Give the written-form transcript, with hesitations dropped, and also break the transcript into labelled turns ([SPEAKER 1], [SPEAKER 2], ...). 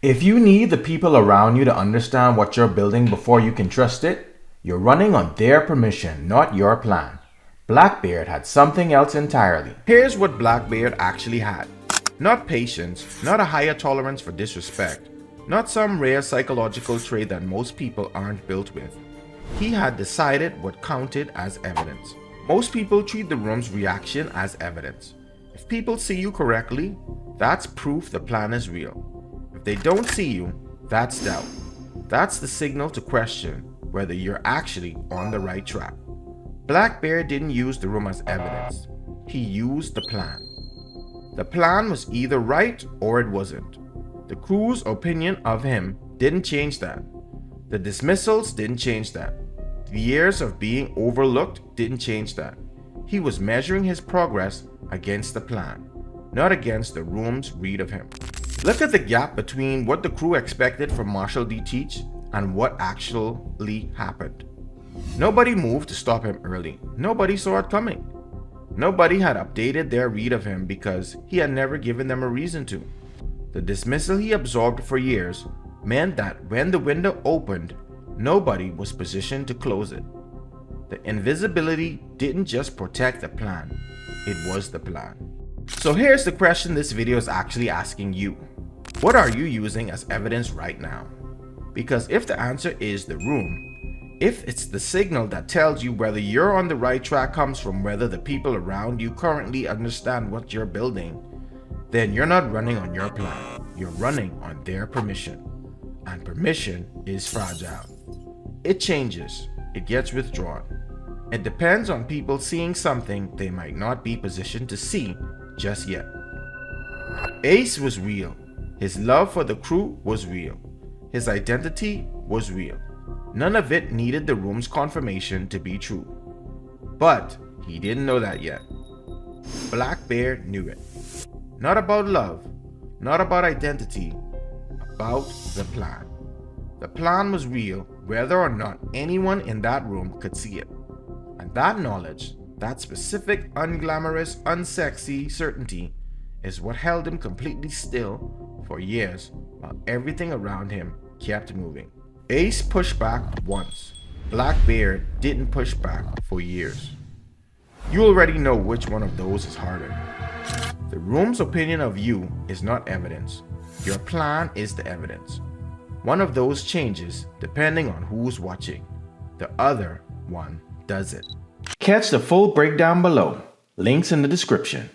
[SPEAKER 1] If you need the people around you to understand what you're building before you can trust it, you're running on their permission, not your plan. Blackbeard had something else entirely. Here's what Blackbeard actually had. Not patience, not a higher tolerance for disrespect, not some rare psychological trait that most people aren't built with. He had decided what counted as evidence. Most people treat the room's reaction as evidence. If people see you correctly, that's proof the plan is real. If they don't see you, that's doubt. That's the signal to question whether you're actually on the right track. Blackbeard didn't use the room as evidence. He used the plan. The plan was either right or it wasn't. The crew's opinion of him didn't change that. The dismissals didn't change that. The years of being overlooked didn't change that. He was measuring his progress against the plan, not against the room's read of him. Look at the gap between what the crew expected from Marshall D. Teach and what actually happened. Nobody moved to stop him early. Nobody saw it coming. Nobody had updated their read of him because he had never given them a reason to. The dismissal he absorbed for years meant that when the window opened, nobody was positioned to close it. The invisibility didn't just protect the plan, it was the plan. So here's the question this video is actually asking you. What are you using as evidence right now? Because if the answer is the room, if it's the signal that tells you whether you're on the right track comes from whether the people around you currently understand what you're building, then you're not running on your plan. You're running on their permission. And permission is fragile. It changes. It gets withdrawn. It depends on people seeing something they might not be positioned to see just yet. Ace was real. His love for the crew was real. His identity was real. None of it needed the room's confirmation to be true. But he didn't know that yet. Blackbeard knew it. Not about love, not about identity, about the plan. The plan was real whether or not anyone in that room could see it. And that knowledge, that specific, unglamorous, unsexy certainty is what held him completely still for years while everything around him kept moving. Ace pushed back once. Blackbeard didn't push back for years. You already know which one of those is harder. The room's opinion of you is not evidence. Your plan is the evidence. One of those changes depending on who's watching. The other one doesn't. Catch the full breakdown below. Links in the description.